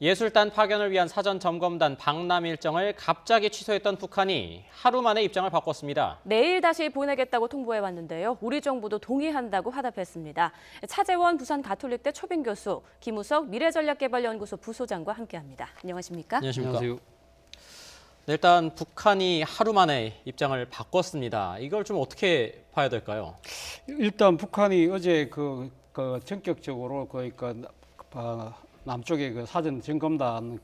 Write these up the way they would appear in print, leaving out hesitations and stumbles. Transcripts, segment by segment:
예술단 파견을 위한 사전 점검단 방남 일정을 갑자기 취소했던 북한이 하루 만에 입장을 바꿨습니다. 내일 다시 보내겠다고 통보해왔는데요. 우리 정부도 동의한다고 화답했습니다. 차재원 부산 가톨릭대 초빙 교수, 김우석 미래전략개발연구소 부소장과 함께합니다. 안녕하십니까? 안녕하십니까? 일단 북한이 하루 만에 입장을 바꿨습니다. 이걸 좀 어떻게 봐야 될까요? 일단 북한이 어제 전격적으로 남쪽에 그 사전 점검단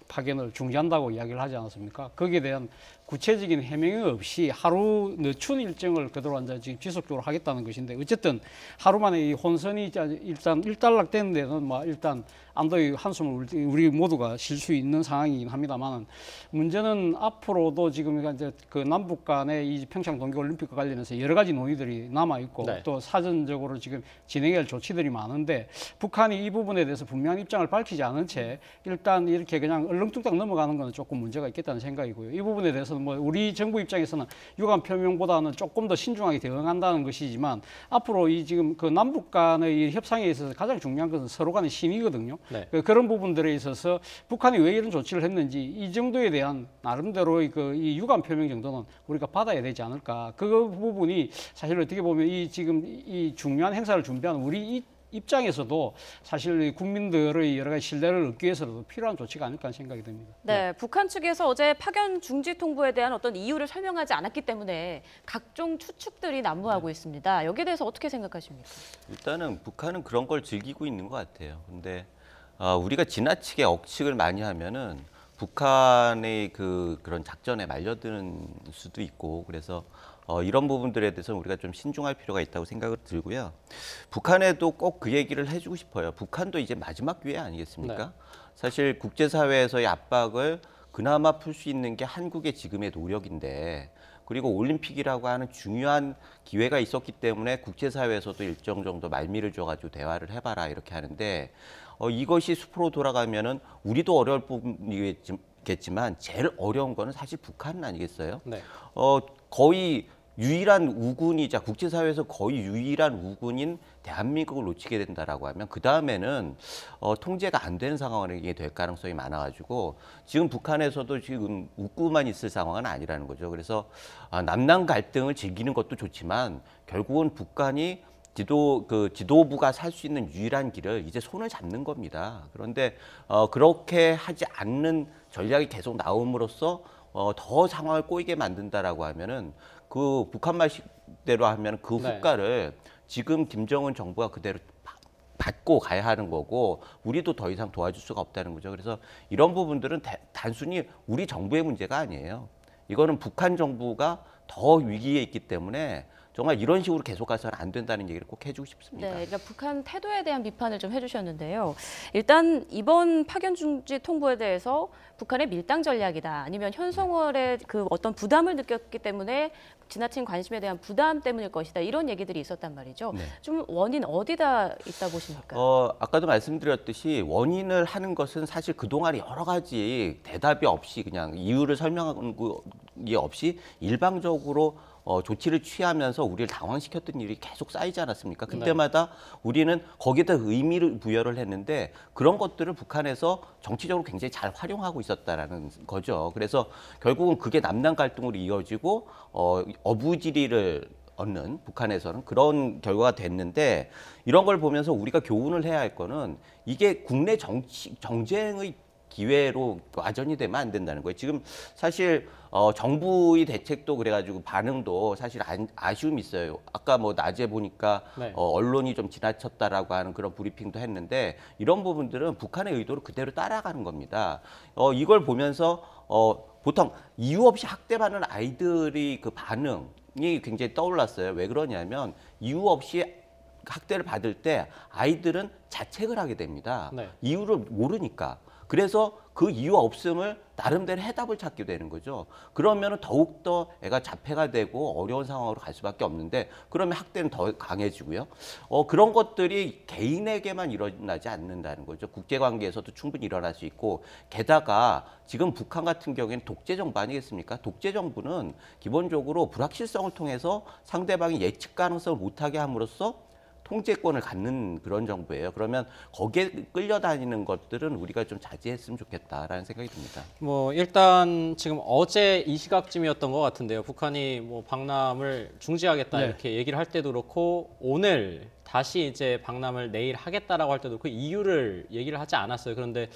파견을 중지한다고 이야기를 하지 않았습니까? 거기에 대한 구체적인 해명이 없이 하루 늦춘 일정을 그대로 지금 지속적으로 하겠다는 것인데, 어쨌든 하루 만에 이 혼선이 일단 일단락되는 데는 일단 안도의 한숨을 우리 모두가 쉴 수 있는 상황이긴 합니다만, 문제는 앞으로도 지금 이제 그 남북 간의 이 평창 동계올림픽과 관련해서 여러 가지 논의들이 남아 있고, 네. 또 사전적으로 지금 진행할 조치들이 많은데, 북한이 이 부분에 대해서 분명한 입장을 밝히지 않은 채 일단 이렇게 그냥 얼렁뚱땅 넘어가는 것은 조금 문제가 있겠다는 생각이고요. 이 부분에 대해서는 우리 정부 입장에서는 유감 표명보다는 조금 더 신중하게 대응한다는 것이지만, 앞으로 이 지금 그 남북 간의 이 협상에 있어서 가장 중요한 것은 서로 간의 신의거든요. 네. 그런 부분들에 있어서 북한이 왜 이런 조치를 했는지 이 정도에 대한 나름대로 이 유감 표명 정도는 우리가 받아야 되지 않을까. 그 부분이 사실 어떻게 보면 이 지금 이 중요한 행사를 준비하는 우리 입장에서도 사실 국민들의 여러 가지 신뢰를 얻기 위해서도 필요한 조치가 아닐까 하는 생각이 듭니다. 네, 북한 측에서 어제 파견 중지 통보에 대한 어떤 이유를 설명하지 않았기 때문에 각종 추측들이 난무하고 있습니다. 여기에 대해서 어떻게 생각하십니까? 일단은 북한은 그런 걸 즐기고 있는 것 같아요. 근데 우리가 지나치게 억측을 많이 하면은 북한의 그런 작전에 말려드는 수도 있고, 그래서 이런 부분들에 대해서는 우리가 좀 신중할 필요가 있다고 생각을 들고요. 북한에도 꼭 그 얘기를 해주고 싶어요. 북한도 이제 마지막 기회 아니겠습니까? 네. 사실 국제사회에서의 압박을 그나마 풀 수 있는 게 한국의 지금의 노력인데, 그리고 올림픽이라고 하는 중요한 기회가 있었기 때문에 국제사회에서도 일정 정도 말미를 줘가지고 대화를 해봐라 이렇게 하는데, 이것이 숲으로 돌아가면은 우리도 어려울 부분이겠지만 제일 어려운 거는 사실 북한 아니겠어요? 네. 거의 유일한 우군이자 국제사회에서 거의 유일한 우군인 대한민국을 놓치게 된다라고 하면 그 다음에는 통제가 안 되는 상황이 될 가능성이 많아가지고, 지금 북한에서도 지금 웃고만 있을 상황은 아니라는 거죠. 그래서 남남 갈등을 즐기는 것도 좋지만 결국은 북한이 지도부가 살 수 있는 유일한 길을 이제 손을 잡는 겁니다. 그런데 그렇게 하지 않는 전략이 계속 나옴으로써 더 상황을 꼬이게 만든다라고 하면은 그 북한 말대로 하면 그 네. 후과를 지금 김정은 정부가 그대로 받고 가야 하는 거고, 우리도 더 이상 도와줄 수가 없다는 거죠. 그래서 이런 부분들은 단순히 우리 정부의 문제가 아니에요. 이거는 북한 정부가 더 위기에 있기 때문에 정말 이런 식으로 계속 가서는 안 된다는 얘기를 꼭 해주고 싶습니다. 네, 그러니까 북한 태도에 대한 비판을 좀 해주셨는데요. 일단 이번 파견 중지 통보에 대해서 북한의 밀당 전략이다, 아니면 현송월의 그 어떤 부담을 느꼈기 때문에 지나친 관심에 대한 부담 때문일 것이다, 이런 얘기들이 있었단 말이죠. 네. 좀 원인 어디다 있다 보십니까? 아까도 말씀드렸듯이 원인을 하는 것은 사실 그동안 여러 가지 대답이 없이 그냥 이유를 설명하는 게 없이 일방적으로 조치를 취하면서 우리를 당황시켰던 일이 계속 쌓이지 않았습니까? 그때마다 우리는 거기에다 의미를 부여를 했는데, 그런 것들을 북한에서 정치적으로 굉장히 잘 활용하고 있었다라는 거죠. 그래서 결국은 그게 남남 갈등으로 이어지고 어부지리를 얻는, 북한에서는 그런 결과가 됐는데, 이런 걸 보면서 우리가 교훈을 해야 할 거는 이게 국내 정쟁의 기회로 와전이 되면 안 된다는 거예요. 지금 사실 정부의 대책도 그래가지고 반응도 사실 아쉬움이 있어요. 아까 낮에 보니까 네. 언론이 좀 지나쳤다라고 하는 그런 브리핑도 했는데, 이런 부분들은 북한의 의도를 그대로 따라가는 겁니다. 이걸 보면서 보통 이유 없이 학대받는 아이들이 그 반응이 굉장히 떠올랐어요. 왜 그러냐면 이유 없이 학대를 받을 때 아이들은 자책을 하게 됩니다. 네. 이유를 모르니까. 그래서 그 이유 없음을 나름대로 해답을 찾게 되는 거죠. 그러면 더욱더 애가 자폐가 되고 어려운 상황으로 갈 수밖에 없는데, 그러면 학대는 더 강해지고요. 그런 것들이 개인에게만 일어나지 않는다는 거죠. 국제관계에서도 충분히 일어날 수 있고, 게다가 지금 북한 같은 경우에는 독재정부 아니겠습니까? 독재정부는 기본적으로 불확실성을 통해서 상대방이 예측 가능성을 못하게 함으로써 통제권을 갖는 그런 정부예요. 그러면 거기에 끌려다니는 것들은 우리가 좀 자제했으면 좋겠다라는 생각이 듭니다. 뭐 일단 지금 어제 이 시각쯤이었던 것 같은데요. 북한이 뭐 박람을 중지하겠다 네. 이렇게 얘기를 할 때도 그렇고 오늘 다시 이제 박람을 내일 하겠다라고 할 때도 그 이유를 얘기를 하지 않았어요. 그런데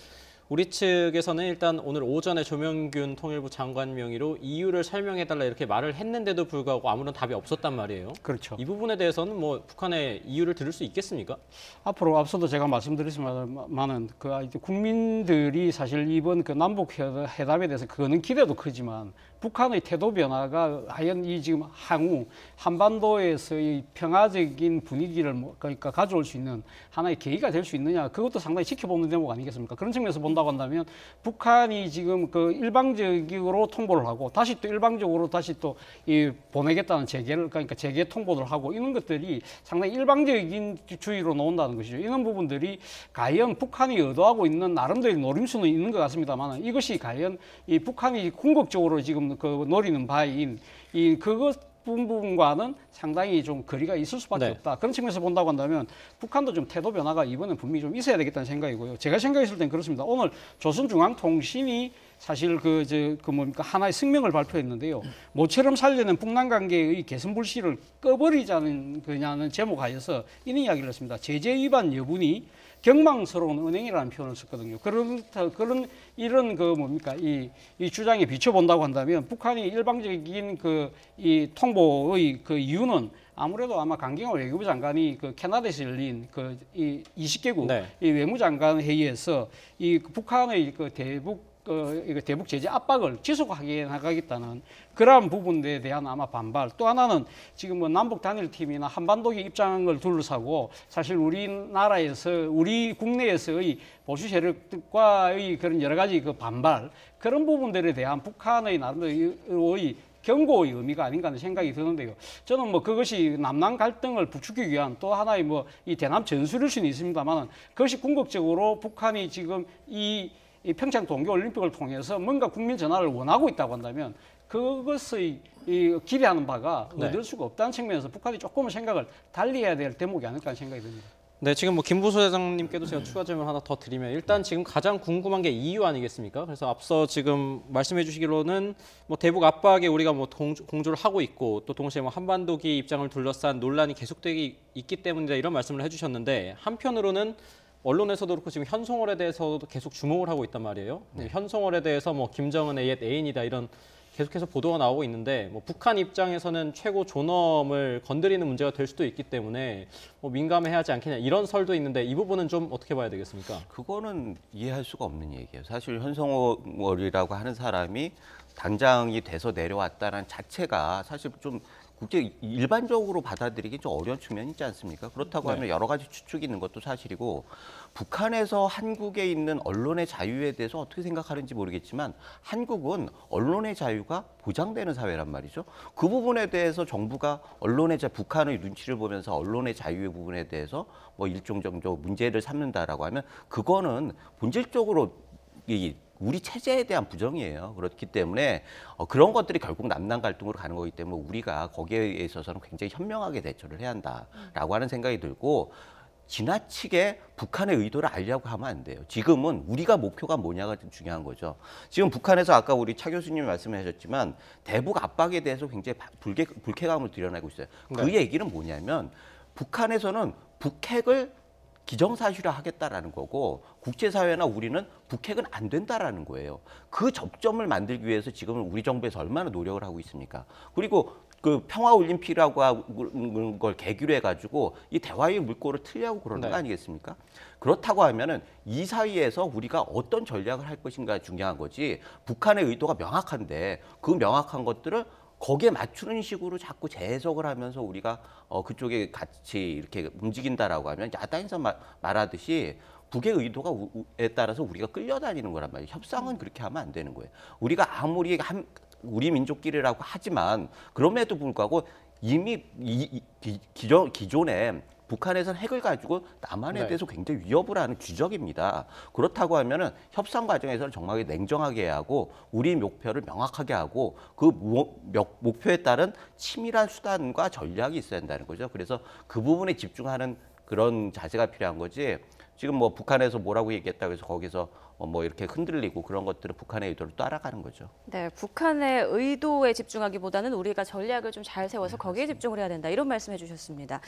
우리 측에서는 일단 오늘 오전에 조명균 통일부 장관 명의로 이유를 설명해달라 이렇게 말을 했는데도 불구하고 아무런 답이 없었단 말이에요. 그렇죠. 이 부분에 대해서는 뭐 북한의 이유를 들을 수 있겠습니까? 앞으로 앞서도 제가 말씀드렸지만은 그 이제 국민들이 사실 이번 그 남북 회담에 대해서 그거는 기대도 크지만 북한의 태도 변화가 과연 이 지금 향후 한반도에서의 평화적인 분위기를 그러니까 가져올 수 있는 하나의 계기가 될 수 있느냐, 그것도 상당히 지켜보는 대목 아니겠습니까? 그런 측면에서 본다고 한다면 북한이 지금 그 일방적으로 통보를 하고 다시 또 일방적으로 다시 또 이 보내겠다는 재개를 그러니까 재개 통보를 하고 이런 것들이 상당히 일방적인 주의로 나온다는 것이죠. 이런 부분들이 과연 북한이 의도하고 있는 나름대로 노림수는 있는 것 같습니다만 이것이 과연 이 북한이 궁극적으로 지금 그 노리는 바인 이 그것 부분과는 상당히 좀 거리가 있을 수밖에 네. 없다. 그런 측면에서 본다고 한다면 북한도 좀 태도 변화가 이번엔 분명히 좀 있어야 되겠다는 생각이고요. 제가 생각했을 땐 그렇습니다. 오늘 조선중앙통신이 사실 그 뭡니까 하나의 성명을 발표했는데요. 모처럼 살려낸 북남 관계의 개선 불씨를 꺼버리자는 그냐는 제목하에서 이런 이야기를 했습니다. 제재 위반 여부니 경망스러운 은행이라는 표현을 썼거든요. 그런 이런 그 뭡니까 이 주장에 비춰본다고 한다면 북한이 일방적인 이 통보의 그 이유는 아무래도 아마 강경화 외교부 장관이 그 캐나다에서 열린 이 20개국 네. 이 외무장관 회의에서 이 북한의 그 대북 제재 압박을 지속하게 나가겠다는 그러한 부분에 대한 아마 반발. 또 하나는 지금 뭐 남북 단일팀이나 한반도의 입장을 둘러싸고 사실 우리나라에서 우리 국내에서의 보수 세력과의 그런 여러 가지 그 반발 그런 부분들에 대한 북한의 나름대로의 경고의 의미가 아닌가 하는 생각이 드는데요. 저는 뭐 그것이 남남 갈등을 부추기기 위한 또 하나의 뭐 이 대남 전술일 수는 있습니다만 그것이 궁극적으로 북한이 지금 이 평창 동계올림픽을 통해서 뭔가 국민 전환을 원하고 있다고 한다면 그것의 기대하는 바가 네. 얻을 수가 없다는 측면에서 북한이 조금은 생각을 달리해야 될 대목이 아닐까 하는 생각이 듭니다. 네, 지금 뭐 김 부소장님께도 제가 추가 질문 하나 더 드리면 일단 지금 가장 궁금한 게 이유 아니겠습니까? 그래서 앞서 지금 말씀해 주시기로는 뭐 대북 압박에 우리가 뭐 공조를 하고 있고 또 동시에 뭐 한반도기 입장을 둘러싼 논란이 계속되기 있기 때문이다 이런 말씀을 해주셨는데 한편으로는 언론에서도 그렇고 지금 현송월에 대해서도 계속 주목을 하고 있단 말이에요. 네. 현송월에 대해서 뭐 김정은의 옛 애인이다 이런 계속해서 보도가 나오고 있는데 뭐 북한 입장에서는 최고 존엄을 건드리는 문제가 될 수도 있기 때문에 뭐 민감해야 하지 않겠냐 이런 설도 있는데 이 부분은 좀 어떻게 봐야 되겠습니까? 그거는 이해할 수가 없는 얘기예요. 사실 현성월이라고 하는 사람이 단장이 돼서 내려왔다는 자체가 사실 좀 국제 일반적으로 받아들이기 좀 어려운 측면이 있지 않습니까? 그렇다고 네. 하면 여러 가지 추측이 있는 것도 사실이고 북한에서 한국에 있는 언론의 자유에 대해서 어떻게 생각하는지 모르겠지만 한국은 언론의 자유가 보장되는 사회란 말이죠. 그 부분에 대해서 정부가 북한의 눈치를 보면서 언론의 자유의 부분에 대해서 뭐 일종 정도 문제를 삼는다라고 하면 그거는 본질적으로 우리 체제에 대한 부정이에요. 그렇기 때문에 그런 것들이 결국 남남 갈등으로 가는 거기 때문에 우리가 거기에 있어서는 굉장히 현명하게 대처를 해야 한다라고 하는 생각이 들고 지나치게 북한의 의도를 알려고 하면 안 돼요. 지금은 우리가 목표가 뭐냐가 좀 중요한 거죠. 지금 북한에서 아까 우리 차 교수님이 말씀하셨지만 대북 압박에 대해서 굉장히 불쾌감을 드러내고 있어요. 그 네. 얘기는 뭐냐면 북한에서는 북핵을 기정사실화하겠다라는 거고 국제사회나 우리는 북핵은 안 된다라는 거예요. 그 접점을 만들기 위해서 지금 우리 정부에서 얼마나 노력을 하고 있습니까? 그리고 그 평화올림픽이라고 하는 걸 계기로 해가지고 이 대화의 물꼬를 틀려고 그러는 거 아니겠습니까? 그렇다고 하면은 이 사이에서 우리가 어떤 전략을 할 것인가 중요한 거지 북한의 의도가 명확한데 그 명확한 것들을 거기에 맞추는 식으로 자꾸 재해석을 하면서 우리가 그쪽에 같이 이렇게 움직인다라고 하면 야당에서 말하듯이 북의 의도가에 따라서 우리가 끌려다니는 거란 말이에요. 협상은 그렇게 하면 안 되는 거예요. 우리가 아무리 우리 민족끼리라고 하지만 그럼에도 불구하고 이미 기존에 북한에서는 핵을 가지고 남한에 대해서 굉장히 위협을 하는 쥐적입니다. 그렇다고 하면은 협상 과정에서는 정말 냉정하게 해야 하고 우리 목표를 명확하게 하고 그 목표에 따른 치밀한 수단과 전략이 있어야 한다는 거죠. 그래서 그 부분에 집중하는 그런 자세가 필요한 거지. 지금 뭐 북한에서 뭐라고 얘기했다고 해서 거기서 뭐 이렇게 흔들리고 그런 것들은 북한의 의도를 따라가는 거죠. 네, 북한의 의도에 집중하기보다는 우리가 전략을 좀 잘 세워서 거기에 집중을 해야 된다. 이런 말씀해 주셨습니다.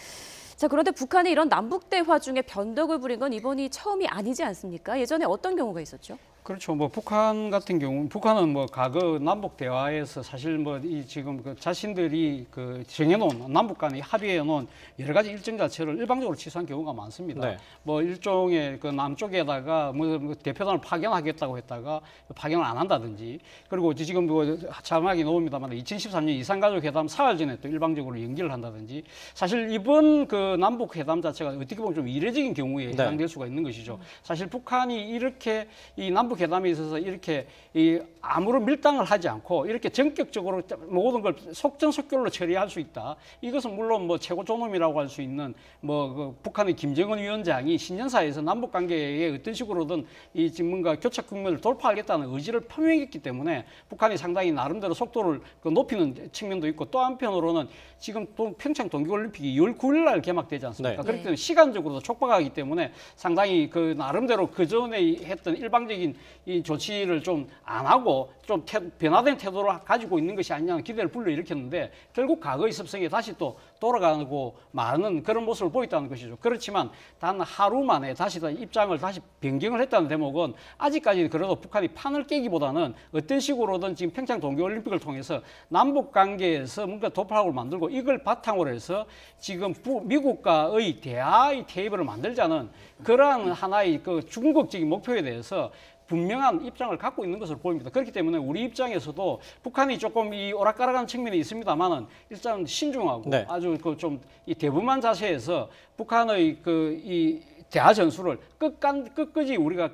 자, 그런데 북한이 이런 남북 대화 중에 변덕을 부린 건 이번이 처음이 아니지 않습니까? 예전에 어떤 경우가 있었죠? 그렇죠. 뭐 북한 같은 경우, 북한은 뭐 과거 남북 대화에서 사실 뭐 이 지금 그 자신들이 그 정해놓은 남북 간에 합의해놓은 여러 가지 일정 자체를 일방적으로 취소한 경우가 많습니다. 네. 뭐 일종의 그 남쪽에다가 뭐 대표단을 파견하겠다고 했다가 파견을 안 한다든지, 그리고 지금 뭐 자막이 나옵니다만 2013년 이산가족 회담 사흘 전에 또 일방적으로 연기를 한다든지, 사실 이번 그 남북 회담 자체가 어떻게 보면 좀 이례적인 경우에 해당될 수가 있는 것이죠. 사실 북한이 이렇게 이 남북 회담에 있어서 이렇게 이 아무런 밀당을 하지 않고 이렇게 전격적으로 모든 걸 속전속결로 처리할 수 있다. 이것은 물론 뭐 최고 존엄이라고 할 수 있는 뭐 그 북한의 김정은 위원장이 신년사에서 남북 관계에 어떤 식으로든 이 지금 뭔가 교착 국면을 돌파하겠다는 의지를 표명했기 때문에 북한이 상당히 나름대로 속도를 그 높이는 측면도 있고, 또 한편으로는 지금 또 평창 동계올림픽이 2월 9일 날 개막되지 않습니까? 네. 그렇기 때문에 시간적으로도 촉박하기 때문에 상당히 그 나름대로 그 전에 했던 일방적인 이 조치를 좀 안 하고 좀 변화된 태도를 가지고 있는 것이 아니냐는 기대를 불러일으켰는데, 결국 과거의 습성에 다시 또 돌아가고 마는 그런 모습을 보였다는 것이죠. 그렇지만 단 하루 만에 다시 입장을 다시 변경을 했다는 대목은 아직까지 그래도 북한이 판을 깨기보다는 어떤 식으로든 지금 평창 동계올림픽을 통해서 남북 관계에서 뭔가 도파락을 만들고 이걸 바탕으로 해서 지금 미국과의 대화의 테이블을 만들자는 그러한 하나의 그 중국적인 목표에 대해서 분명한 입장을 갖고 있는 것으로 보입니다. 그렇기 때문에 우리 입장에서도 북한이 조금 이 오락가락한 측면이 있습니다만은 일단 신중하고 네. 아주 그 좀 이 대분만 자세에서 북한의 그 이 대화 전술을 끝까지 우리가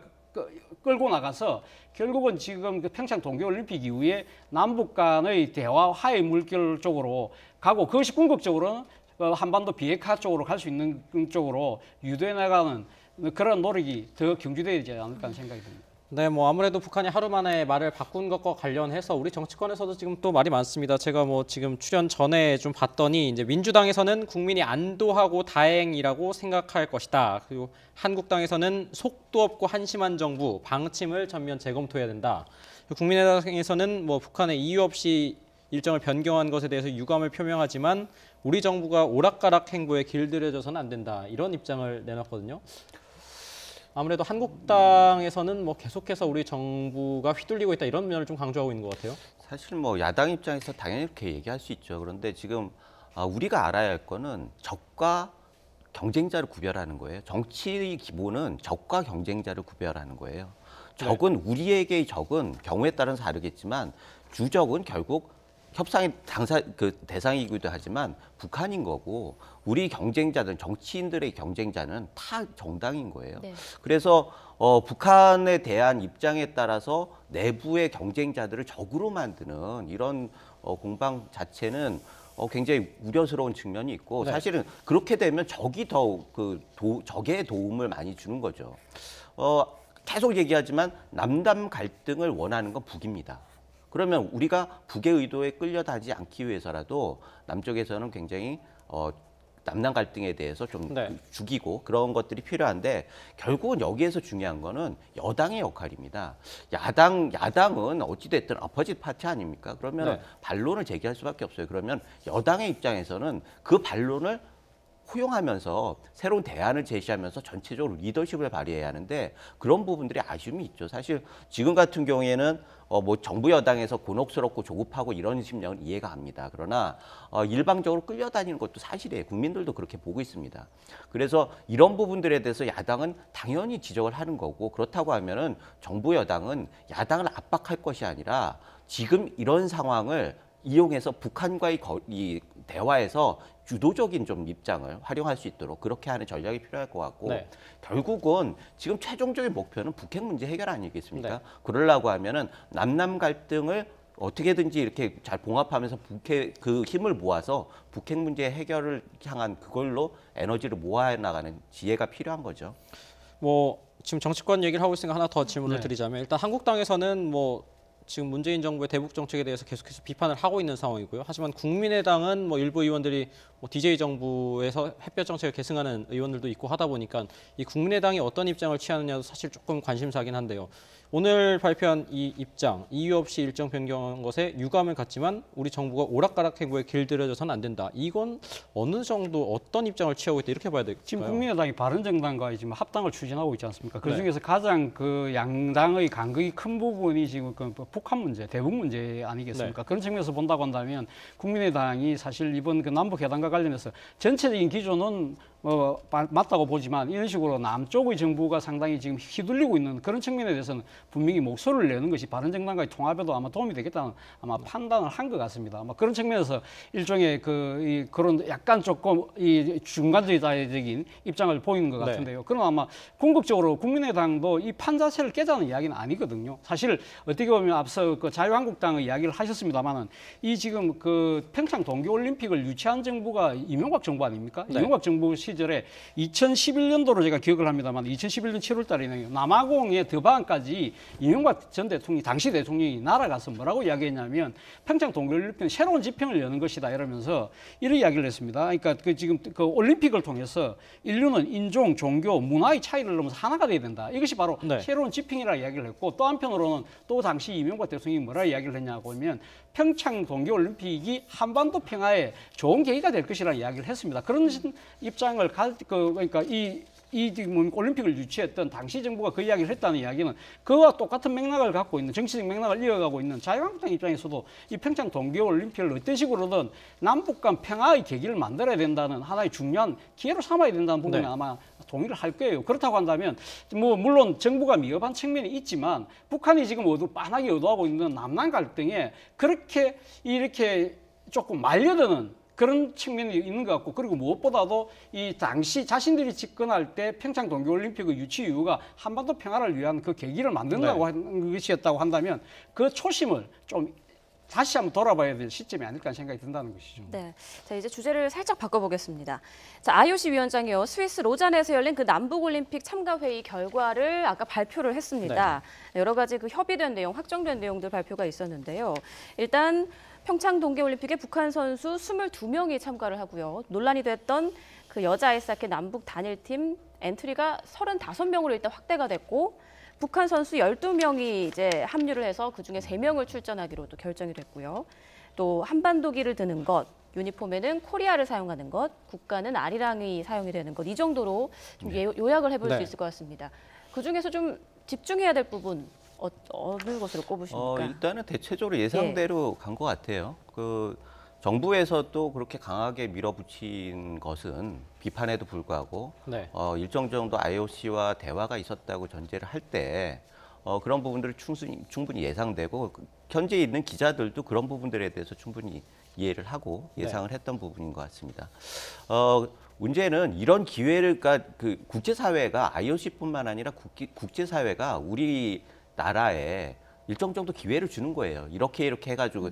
끌고 나가서 결국은 지금 그 평창 동계올림픽 이후에 남북 간의 대화 화해 물결 쪽으로 가고, 그것이 궁극적으로는 한반도 비핵화 쪽으로 갈 수 있는 쪽으로 유도해 나가는 그런 노력이 더 경주되지 않을까 하는 생각이 듭니다. 네, 뭐 아무래도 북한이 하루 만에 말을 바꾼 것과 관련해서 우리 정치권에서도 지금 또 말이 많습니다. 제가 뭐 지금 출연 전에 좀 봤더니 이제 민주당에서는 국민이 안도하고 다행이라고 생각할 것이다. 그리고 한국당에서는 속도 없고 한심한 정부, 방침을 전면 재검토해야 된다. 국민의당에서는 뭐 북한의 이유 없이 일정을 변경한 것에 대해서 유감을 표명하지만 우리 정부가 오락가락 행보에 길들여져서는 안 된다. 이런 입장을 내놨거든요. 아무래도 한국당에서는 뭐 계속해서 우리 정부가 휘둘리고 있다 이런 면을 좀 강조하고 있는 것 같아요. 사실 뭐 야당 입장에서 당연히 이렇게 얘기할 수 있죠. 그런데 지금 우리가 알아야 할 거는 적과 경쟁자를 구별하는 거예요. 정치의 기본은 적과 경쟁자를 구별하는 거예요. 적은 우리에게의 적은 경우에 따라서 다르겠지만 주적은 결국 협상의 대상이기도 하지만 북한인 거고, 우리 경쟁자들, 정치인들의 경쟁자는 타 정당인 거예요. 네. 그래서 북한에 대한 입장에 따라서 내부의 경쟁자들을 적으로 만드는 이런 공방 자체는 굉장히 우려스러운 측면이 있고, 네. 사실은 그렇게 되면 적이 더 적의 도움을 많이 주는 거죠. 계속 얘기하지만 남남 갈등을 원하는 건 북입니다. 그러면 우리가 북의 의도에 끌려다니지 않기 위해서라도 남쪽에서는 굉장히 남남 갈등에 대해서 좀 네. 죽이고 그런 것들이 필요한데, 결국은 여기에서 중요한 거는 여당의 역할입니다. 야당은 어찌됐든 어퍼짓 파티 아닙니까? 그러면 네. 반론을 제기할 수밖에 없어요. 그러면 여당의 입장에서는 그 반론을 포용하면서 새로운 대안을 제시하면서 전체적으로 리더십을 발휘해야 하는데, 그런 부분들이 아쉬움이 있죠. 사실 지금 같은 경우에는 뭐 정부 여당에서 곤혹스럽고 조급하고 이런 심정은 이해가 갑니다. 그러나 일방적으로 끌려다니는 것도 사실이에요. 국민들도 그렇게 보고 있습니다. 그래서 이런 부분들에 대해서 야당은 당연히 지적을 하는 거고, 그렇다고 하면은 정부 여당은 야당을 압박할 것이 아니라 지금 이런 상황을 이용해서 북한과의 이 대화에서 주도적인 좀 입장을 활용할 수 있도록 그렇게 하는 전략이 필요할 것 같고, 네. 결국은 지금 최종적인 목표는 북핵 문제 해결 아니겠습니까? 네. 그러려고 하면은 남남 갈등을 어떻게든지 이렇게 잘 봉합하면서 북핵 그 힘을 모아서 북핵 문제 해결을 향한 그걸로 에너지를 모아 나가는 지혜가 필요한 거죠. 뭐 지금 정치권 얘기를 하고 있으니까 하나 더 질문을 네. 드리자면, 일단 한국당에서는 뭐 지금 문재인 정부의 대북 정책에 대해서 계속해서 비판을 하고 있는 상황이고요. 하지만 국민의당은 뭐 일부 의원들이 뭐 DJ 정부에서 햇볕 정책을 계승하는 의원들도 있고 하다 보니까 이 국민의당이 어떤 입장을 취하느냐도 사실 조금 관심사긴 한데요. 오늘 발표한 이 입장, 이유 없이 일정 변경한 것에 유감을 갖지만 우리 정부가 오락가락 행보에 길들여져서는 안 된다. 이건 어느 정도 어떤 입장을 취하고 있다 이렇게 봐야 될까요? 지금 국민의당이 바른정당과 지금 합당을 추진하고 있지 않습니까? 그 중에서 가장 그 양당의 간극이 큰 부분이 지금 그 북한 문제, 대북 문제 아니겠습니까? 그런 측면에서 본다고 한다면 국민의당이 사실 이번 그 남북 회담과 관련해서 전체적인 기조는 맞다고 보지만 이런 식으로 남쪽의 정부가 상당히 지금 휘둘리고 있는 그런 측면에 대해서는 분명히 목소리를 내는 것이 바른정당과의 통합에도 아마 도움이 되겠다는 아마 판단을 한 것 같습니다. 아마 그런 측면에서 일종의 그런 약간 조금 이 중간주의자적인 입장을 보이는 것 같은데요. 그럼 아마 궁극적으로 국민의당도 이 판 자체를 깨자는 이야기는 아니거든요. 사실 어떻게 보면 앞서 그 자유한국당의 이야기를 하셨습니다만은 이 지금 그 평창 동계올림픽을 유치한 정부가 이명박 정부 아닙니까? 네. 이명박 정부 시절에 2011년도로 제가 기억을 합니다만 2011년 7월 달에는 남아공의 더반까지 이명박 전 대통령이 당시 대통령이 날아가서 뭐라고 이야기했냐면 평창 동계올림픽은 새로운 지평을 여는 것이다 이러면서 이런 이야기를 했습니다. 그러니까 그 지금 그 올림픽을 통해서 인류는 인종, 종교, 문화의 차이를 넘어서 하나가 돼야 된다. 이것이 바로 새로운 지평이라고 이야기를 했고 또 한편으로는 또 당시 이명박 대통령이 뭐라고 이야기를 했냐고 하면 평창 동계올림픽이 한반도 평화에 좋은 계기가 될 것이라는 이야기를 했습니다. 그런 입장을 그러니까 이 지금 올림픽을 유치했던 당시 정부가 그 이야기를 했다는 이야기는 그와 똑같은 맥락을 갖고 있는 정치적 맥락을 이어가고 있는 자유한국당 입장에서도 이 평창 동계올림픽을 어떤 식으로든 남북 간 평화의 계기를 만들어야 된다는 하나의 중요한 기회로 삼아야 된다는 부분에 아마 동의를 할 거예요. 그렇다고 한다면 뭐 물론 정부가 미흡한 측면이 있지만 북한이 지금 빤하게 의도하고 있는 남남 갈등에 그렇게 이렇게 조금 말려드는 그런 측면이 있는 것 같고 그리고 무엇보다도 이 당시 자신들이 집권할 때 평창 동계올림픽의 유치 이유가 한반도 평화를 위한 그 계기를 만든다고 하는 것이었다고 한다면 그 초심을 좀 다시 한번 돌아봐야 될 시점이 아닐까 하는 생각이 든다는 것이죠. 네, 자 이제 주제를 살짝 바꿔보겠습니다. 자 IOC 위원장이요 스위스 로잔에서 열린 그 남북올림픽 참가 회의 결과를 아까 발표를 했습니다. 여러 가지 그 협의된 내용, 확정된 내용들 발표가 있었는데요. 일단 평창 동계올림픽에 북한 선수 22명이 참가를 하고요. 논란이 됐던 그 여자 아이스하키 남북 단일팀 엔트리가 35명으로 일단 확대가 됐고 북한 선수 12명이 이제 합류를 해서 그중에 3명을 출전하기로 또 결정이 됐고요. 또 한반도기를 드는 것, 유니폼에는 코리아를 사용하는 것, 국가는 아리랑이 사용이 되는 것, 이 정도로 좀 요약을 해볼 수 있을 것 같습니다. 그중에서 좀 집중해야 될 부분 어느 것으로 꼽으십니까? 일단은 대체적으로 예상대로 간 것 같아요. 그 정부에서도 그렇게 강하게 밀어붙인 것은 비판에도 불구하고 일정 정도 IOC와 대화가 있었다고 전제를 할 때 그런 부분들이 충분히 예상되고 현재 있는 기자들도 그런 부분들에 대해서 충분히 이해를 하고 예상을 했던 부분인 것 같습니다. 문제는 이런 기회를 그 국제사회가 IOC뿐만 아니라 국제사회가 우리 나라에 일정 정도 기회를 주는 거예요. 이렇게 해가지고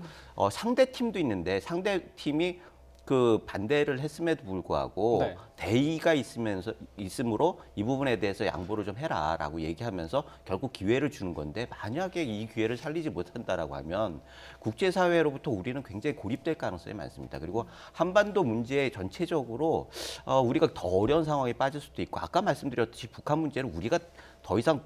상대 팀도 있는데 상대 팀이 그 반대를 했음에도 불구하고 대의가 있으므로 이 부분에 대해서 양보를 좀 해라라고 얘기하면서 결국 기회를 주는 건데 만약에 이 기회를 살리지 못한다라고 하면 국제사회로부터 우리는 굉장히 고립될 가능성이 많습니다. 그리고 한반도 문제 전체적으로 우리가 더 어려운 상황에 빠질 수도 있고 아까 말씀드렸듯이 북한 문제는 우리가 더 이상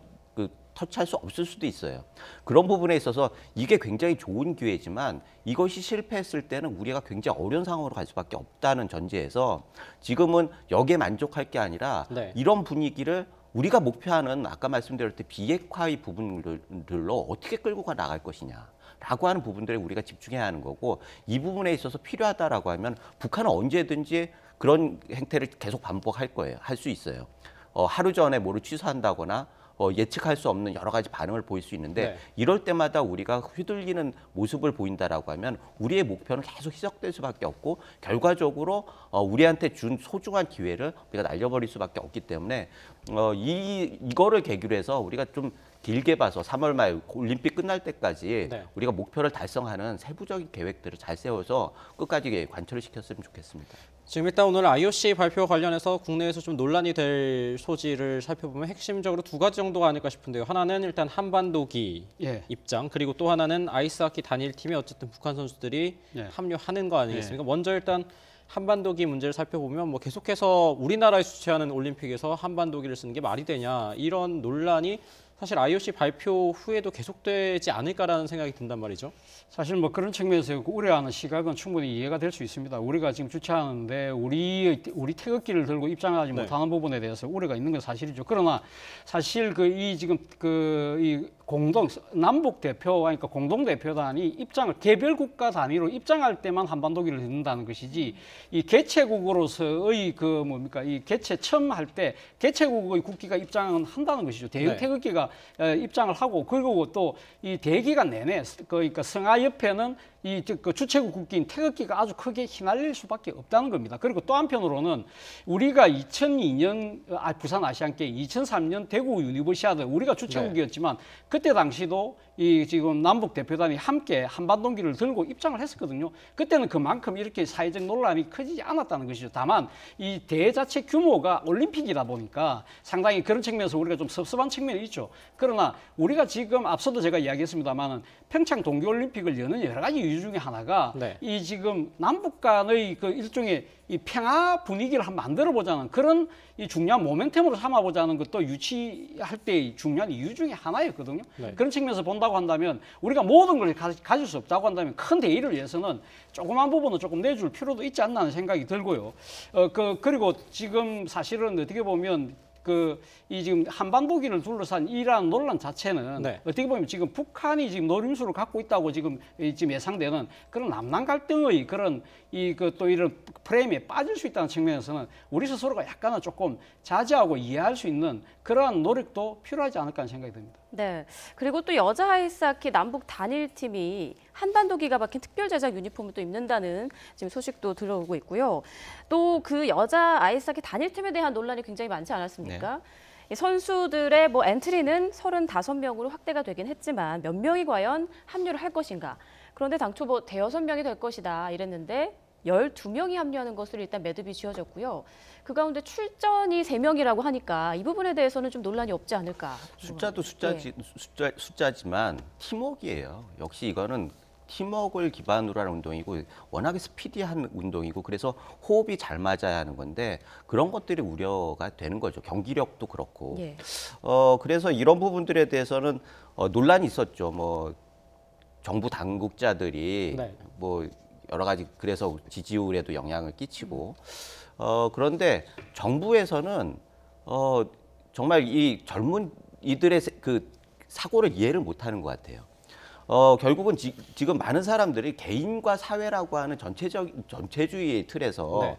터치할 수 없을 수도 있어요. 그런 부분에 있어서 이게 굉장히 좋은 기회지만 이것이 실패했을 때는 우리가 굉장히 어려운 상황으로 갈 수밖에 없다는 전제에서 지금은 여기에 만족할 게 아니라 이런 분위기를 우리가 목표하는 아까 말씀드렸듯이 비핵화의 부분들로 어떻게 끌고 나갈 것이냐. 라고 하는 부분들에 우리가 집중해야 하는 거고 이 부분에 있어서 필요하다라고 하면 북한은 언제든지 그런 행태를 계속 반복할 거예요. 할 수 있어요. 하루 전에 뭐를 취소한다거나 예측할 수 없는 여러 가지 반응을 보일 수 있는데 이럴 때마다 우리가 휘둘리는 모습을 보인다라고 하면 우리의 목표는 계속 희석될 수밖에 없고 결과적으로 우리한테 준 소중한 기회를 우리가 날려버릴 수밖에 없기 때문에 이거를 계기로 해서 우리가 좀 길게 봐서 3월 말 올림픽 끝날 때까지 네. 우리가 목표를 달성하는 세부적인 계획들을 잘 세워서 끝까지 관철을 시켰으면 좋겠습니다. 지금 일단 오늘 IOC 발표 관련해서 국내에서 좀 논란이 될 소지를 살펴보면 핵심적으로 두 가지 정도가 아닐까 싶은데요. 하나는 일단 한반도기 예. 입장, 그리고 또 하나는 아이스하키 단일팀에 어쨌든 북한 선수들이 예. 합류하는 거 아니겠습니까? 먼저 일단 한반도기 문제를 살펴보면 뭐 계속해서 우리나라에 주최하는 올림픽에서 한반도기를 쓰는 게 말이 되냐 이런 논란이 사실 IOC 발표 후에도 계속되지 않을까라는 생각이 든단 말이죠. 사실 뭐 그런 측면에서 우려하는 시각은 충분히 이해가 될 수 있습니다. 우리가 지금 주최하는데 우리 태극기를 들고 입장하지 네. 못하는 부분에 대해서 우려가 있는 건 사실이죠. 그러나 사실 이 지금 이 공동 남북 대표 그러니까 공동 대표단이 입장을 개별 국가 단위로 입장할 때만 한반도기를 듣는다는 것이지 이 개최국으로서의 이 개최 처음 할 때 개최국의 국기가 입장은 한다는 것이죠. 네. 태극기가 입장을 하고 그리고 또 이 대기간 내내 그러니까 성하 옆에는 그 주최국 국기인 태극기가 아주 크게 휘날릴 수밖에 없다는 겁니다. 그리고 또 한편으로는 우리가 2002년 부산 아시안게임, 2003년 대구 유니버시아드 우리가 주최국이었지만 그때 당시도 이 지금 남북 대표단이 함께 한반도기를 들고 입장을 했었거든요. 그때는 그만큼 이렇게 사회적 논란이 커지지 않았다는 것이죠. 다만 이 대회 자체 규모가 올림픽이다 보니까 상당히 그런 측면에서 우리가 좀 섭섭한 측면이 있죠. 그러나 우리가 지금 앞서도 제가 이야기했습니다만은 평창 동계올림픽을 여는 여러 가지 이유 중에 하나가 네. 이 지금 남북 간의 그 일종의 이 평화 분위기를 한번 만들어 보자는 그런 이 중요한 모멘텀으로 삼아 보자는 것도 유치할 때 중요한 이유 중에 하나였거든요. 네. 그런 측면에서 본다고 한다면 우리가 모든 걸 가질 수 없다고 한다면 큰 대의를 위해서는 조그만 부분은 조금 내줄 필요도 있지 않나 하는 생각이 들고요. 그리고 지금 사실은 어떻게 보면 이 지금 한반도기를 둘러싼 이러한 논란 자체는 네. 어떻게 보면 지금 북한이 지금 노림수를 갖고 있다고 지금 예상되는 그런 남남 갈등의 그런 또 이런 프레임에 빠질 수 있다는 측면에서는 우리 스스로가 약간은 조금 자제하고 이해할 수 있는 그러한 노력도 필요하지 않을까 하는 생각이 듭니다. 네. 그리고 또 여자 아이스하키 남북 단일팀이 한반도기가 박힌 특별 제작 유니폼을 또 입는다는 지금 소식도 들어오고 있고요. 또 그 여자 아이스하키 단일팀에 대한 논란이 굉장히 많지 않았습니까? 이 선수들의 뭐 엔트리는 35명으로 확대가 되긴 했지만 몇 명이 과연 합류를 할 것인가? 그런데 당초 뭐 대여섯 명이 될 것이다 이랬는데 12명이 합류하는 것으로 일단 매듭이 지어졌고요. 그 가운데 출전이 3명이라고 하니까 이 부분에 대해서는 좀 논란이 없지 않을까. 숫자도 네. 숫자지만 팀워크예요. 역시 이거는 팀워크를 기반으로 하는 운동이고 워낙에 스피디한 운동이고 그래서 호흡이 잘 맞아야 하는 건데 그런 것들이 우려가 되는 거죠. 경기력도 그렇고. 예. 그래서 이런 부분들에 대해서는 논란이 있었죠. 뭐 정부 당국자들이 네. 뭐 여러 가지 그래서 지지율에도 영향을 끼치고 그런데 정부에서는 정말 이 젊은 이들의 그 사고를 이해를 못하는 것 같아요. 결국은 지금 많은 사람들이 개인과 사회라고 하는 전체주의의 틀에서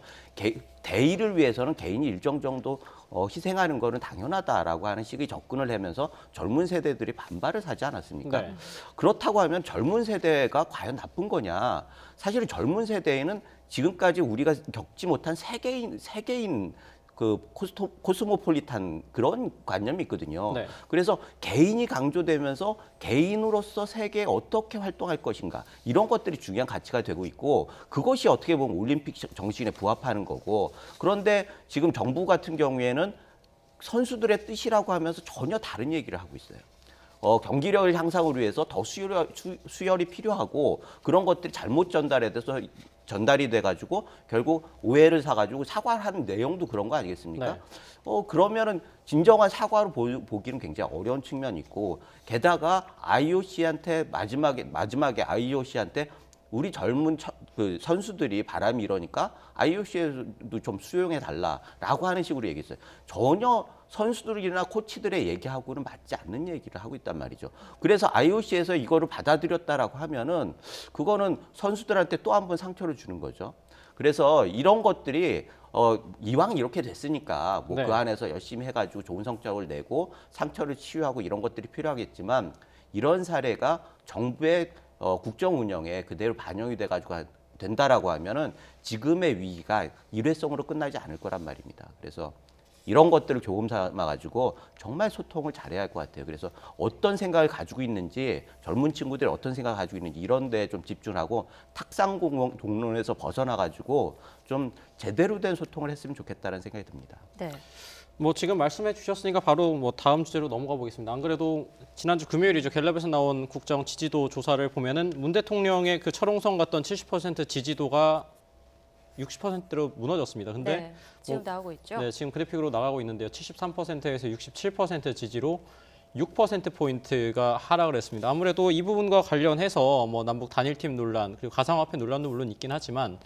대의를 위해서는 개인이 일정 정도 희생하는 거는 당연하다라고 하는 식의 접근을 하면서 젊은 세대들이 반발을 사지 않았습니까? 네. 그렇다고 하면 젊은 세대가 과연 나쁜 거냐? 사실은 젊은 세대에는 지금까지 우리가 겪지 못한 세계인 그 코스모폴리탄 그런 관념이 있거든요. 네. 그래서 개인이 강조되면서 개인으로서 세계에 어떻게 활동할 것인가 이런 것들이 중요한 가치가 되고 있고 그것이 어떻게 보면 올림픽 정신에 부합하는 거고 그런데 지금 정부 같은 경우에는 선수들의 뜻이라고 하면서 전혀 다른 얘기를 하고 있어요. 경기력을 향상을 위해서 더 수혈이 필요하고 그런 것들이 잘못 전달이 돼가지고 결국 오해를 사가지고 사과하는 내용도 그런 거 아니겠습니까? 네. 그러면은 진정한 사과로 보기는 굉장히 어려운 측면이 있고 게다가 IOC한테 마지막에 IOC한테 우리 젊은 그 선수들이 바람이 이러니까 IOC에도 좀 수용해 달라라고 하는 식으로 얘기했어요. 전혀 선수들이나 코치들의 얘기하고는 맞지 않는 얘기를 하고 있단 말이죠. 그래서 IOC에서 이거를 받아들였다라고 하면은 그거는 선수들한테 또 한 번 상처를 주는 거죠. 그래서 이런 것들이 이왕 이렇게 됐으니까 뭐 네. 그 안에서 열심히 해가지고 좋은 성적을 내고 상처를 치유하고 이런 것들이 필요하겠지만 이런 사례가 정부의 국정 운영에 그대로 반영이 돼가지고 된다라고 하면은 지금의 위기가 일회성으로 끝나지 않을 거란 말입니다. 그래서 이런 것들을 교금 삼아가지고 정말 소통을 잘해야 할 것 같아요. 그래서 어떤 생각을 가지고 있는지, 젊은 친구들이 어떤 생각을 가지고 있는지 이런 데에 좀 집중하고 탁상 공론에서 벗어나가지고 좀 제대로 된 소통을 했으면 좋겠다는 생각이 듭니다. 네. 뭐 지금 말씀해 주셨으니까 바로 뭐 다음 주제로 넘어가 보겠습니다. 안 그래도 지난주 금요일이죠. 갤럽에서 나온 국정 지지도 조사를 보면은 문 대통령의 그 철옹성 갔던 70% 지지도가 60%로 무너졌습니다. 근데 네. 지금 나오고 있죠. 네, 지금 그래픽으로 나가고 있는데요. 73%에서 67% 지지로 6%포인트가 하락을 했습니다. 아무래도 이 부분과 관련해서 뭐 남북 단일팀 논란, 그리고 가상화폐 논란도 물론 있긴 하지만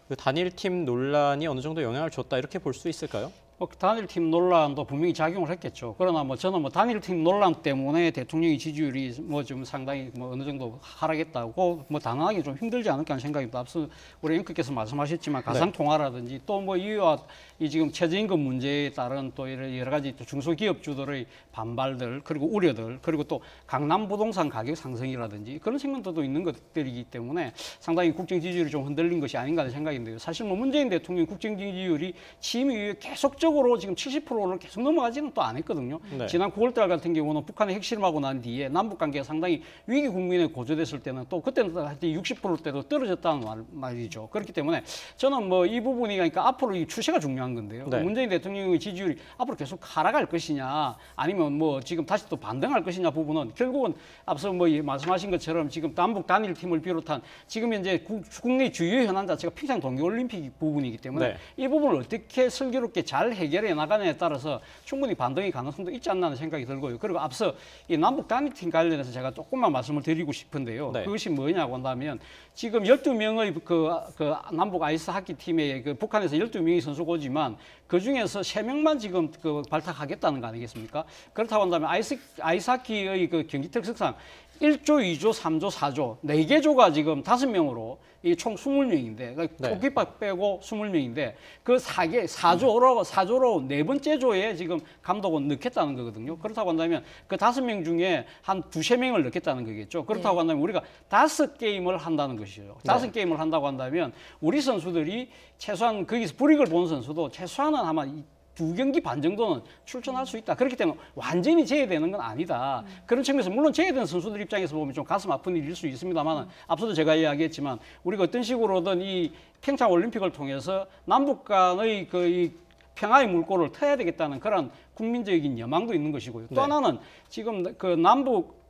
그 단일팀 논란이 어느 정도 영향을 줬다 이렇게 볼 수 있을까요? 단일팀 논란도 분명히 작용을 했겠죠. 그러나 뭐 저는 뭐 단일팀 논란 때문에 대통령의 지지율이 뭐 좀 상당히 뭐 어느 정도 하락했다고 뭐 단언하기 좀 힘들지 않을까 하는 생각입니다. 앞서 우리 앵커께서 말씀하셨지만 가상통화라든지 또 뭐 이와 이 지금 최저임금 문제에 따른 또 여러 가지 또 중소기업주들의 반발들 그리고 우려들 그리고 또 강남 부동산 가격 상승이라든지 그런 측면도 있는 것들이기 때문에 상당히 국정 지지율이 좀 흔들린 것이 아닌가 하는 생각인데요. 사실 뭐 문재인 대통령 국정 지지율이 취임 이후에 계속적으로 지금 70%를 계속 넘어가지는 또 않았거든요. 네. 지난 9월달 같은 경우는 북한이 핵실험하고 난 뒤에 남북 관계가 상당히 위기 국면에 고조됐을 때는 또 그때는 한 60%대도 떨어졌다는 말이죠. 그렇기 때문에 저는 뭐 이 부분이 그러니까 앞으로 이 추세가 중요한 건데요. 네. 문재인 대통령의 지지율이 앞으로 계속 하락할 것이냐 아니면 뭐 지금 다시 또 반등할 것이냐 부분은 결국은 앞서 뭐 말씀하신 것처럼 지금 남북 단일팀을 비롯한 지금 현재 국내 주요 현안 자체가 평창 동계올림픽 부분이기 때문에 네. 이 부분을 어떻게 슬기롭게 잘 해결해 나가느냐에 따라서 충분히 반등의 가능성도 있지 않나 하는 생각이 들고요. 그리고 앞서 이 남북 단일팀 관련해서 제가 조금만 말씀을 드리고 싶은데요. 네. 그것이 뭐냐고 한다면 지금 12명의 그 남북 아이스 하키 팀에 그 북한에서 12명의 선수가 오지만 그 중에서 3명만 지금 그 발탁하겠다는 거 아니겠습니까? 그렇다고 한다면 아이스하키의 그 경기 특성상 1조, 2조, 3조, 4조, 4개 조가 지금 5명으로 이 총 20명인데, 그러니까 네. 골키퍼 빼고 20명인데 그 4조로 네 번째 조에 지금 감독은 넣겠다는 거거든요. 그렇다고 한다면 그 5명 중에 한 2~3명을 넣겠다는 거겠죠. 그렇다고 한다면 우리가 5게임을 한다는 것이죠. 5게임을 한다고 한다면 우리 선수들이 최소한 거기서 불이익을 보는 선수도 최소한은 아마 2경기 반 정도는 출전할 수 있다. 그렇기 때문에 완전히 제외되는 건 아니다. 그런 측면에서 물론 제외된 선수들 입장에서 보면 좀 가슴 아픈 일일 수 있습니다만 앞서도 제가 이야기했지만 우리가 어떤 식으로든 이 평창 올림픽을 통해서 남북 간의 이 평화의 물꼬를 터야 되겠다는 그런 국민적인 여망도 있는 것이고요. 또 네. 하나는 지금 그 남북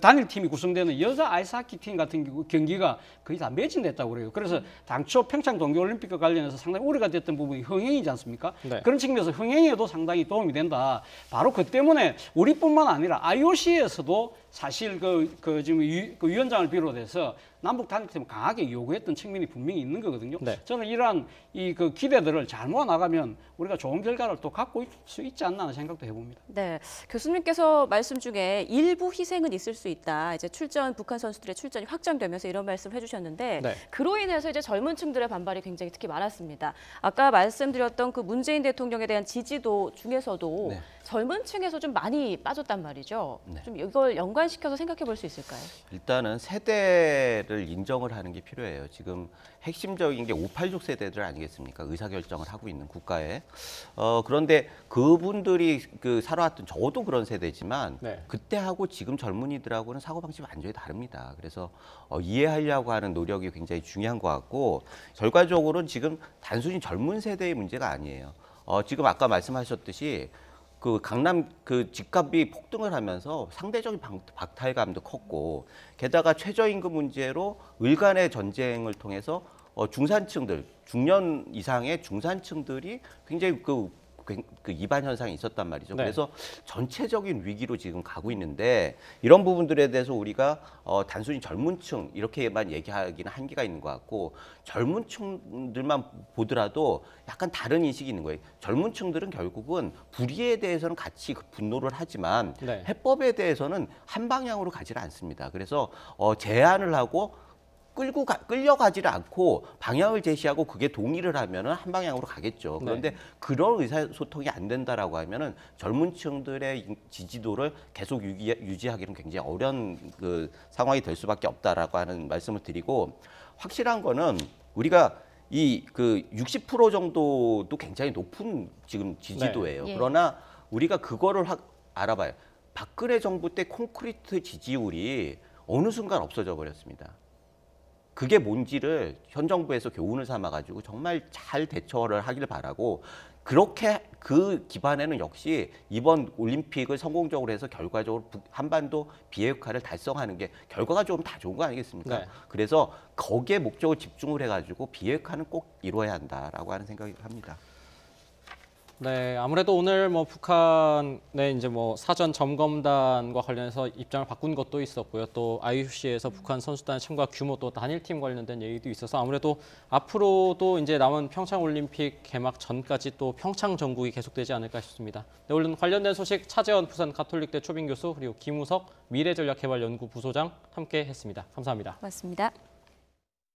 단일팀이 구성되는 여자 아이스하키 팀 같은 경기가 거의 다 매진됐다고 그래요. 그래서 당초 평창 동계올림픽과 관련해서 상당히 우려가 됐던 부분이 흥행이지 않습니까? 네. 그런 측면에서 흥행에도 상당히 도움이 된다. 바로 그 때문에 우리뿐만 아니라 IOC에서도 사실 지금 그 위원장을 비롯해서 남북 단일팀을 강하게 요구했던 측면이 분명히 있는 거거든요. 네. 저는 이러한 그 기대들을 잘 모아 나가면 우리가 좋은 결과를 또 갖고 있을 수 있지 않나 하는 생각도 해봅니다. 네, 교수님께서 말씀 중에 일부 희생은 있을 수 있다. 이제 북한 선수들의 출전이 확정되면서 이런 말씀 해주셨는데 네. 그로 인해서 이제 젊은 층들의 반발이 굉장히 특히 많았습니다. 아까 말씀드렸던 그 문재인 대통령에 대한 지지도 중에서도 네. 젊은 층에서 좀 많이 빠졌단 말이죠. 네. 좀 이걸 연관시켜서 생각해 볼 수 있을까요? 일단은 세대를 인정을 하는 게 필요해요. 지금 핵심적인 게 586 세대들 아니겠습니까? 의사결정을 하고 있는 국가에. 그런데 그분들이 살아왔던 저도 그런 세대지만 네. 그때하고 지금 젊은이들하고는 사고방식이 완전히 다릅니다. 그래서 이해하려고 하는 노력이 굉장히 중요한 것 같고 결과적으로는 지금 단순히 젊은 세대의 문제가 아니에요. 지금 아까 말씀하셨듯이 그 강남 그 집값이 폭등을 하면서 상대적인 박탈감도 컸고 게다가 최저임금 문제로 을간의 전쟁을 통해서 중산층들 중년 이상의 중산층들이 굉장히 그 이반 현상이 있었단 말이죠. 네. 그래서 전체적인 위기로 지금 가고 있는데 이런 부분들에 대해서 우리가 단순히 젊은층 이렇게만 얘기하기는 한계가 있는 것 같고 젊은층들만 보더라도 약간 다른 인식이 있는 거예요. 젊은층들은 결국은 불의에 대해서는 같이 분노를 하지만 네. 해법에 대해서는 한 방향으로 가지를 않습니다. 그래서 제안을 하고 끌려가지를 않고 방향을 제시하고 그게 동의를 하면은 한 방향으로 가겠죠. 그런데 그런 의사소통이 안 된다라고 하면은 젊은 층들의 지지도를 계속 유지하기는 굉장히 어려운 상황이 될 수밖에 없다라고 하는 말씀을 드리고 확실한 거는 우리가 이 그 60% 정도도 굉장히 높은 지금 지지도예요. 네. 예. 그러나 우리가 그거를 알아봐요. 박근혜 정부 때 콘크리트 지지율이 어느 순간 없어져 버렸습니다. 그게 뭔지를 현 정부에서 교훈을 삼아가지고 정말 잘 대처를 하기를 바라고, 그렇게 그 기반에는 역시 이번 올림픽을 성공적으로 해서 결과적으로 한반도 비핵화를 달성하는 게 결과가 좀 다 좋은 거 아니겠습니까? 네. 그래서 거기에 목적을 집중을 해가지고 비핵화는 꼭 이루어야 한다라고 하는 생각을 합니다. 네, 아무래도 오늘 뭐 북한의 이제 뭐 사전 점검단과 관련해서 입장을 바꾼 것도 있었고요. 또 IOC에서 북한 선수단 참가 규모 또 단일팀 관련된 얘기도 있어서 아무래도 앞으로도 이제 남은 평창 올림픽 개막 전까지 또 평창 전국이 계속되지 않을까 싶습니다. 네, 오늘 관련된 소식 차재원 부산 가톨릭대 초빙 교수 그리고 김우석 미래전략개발연구 부소장 함께 했습니다. 감사합니다. 고맙습니다.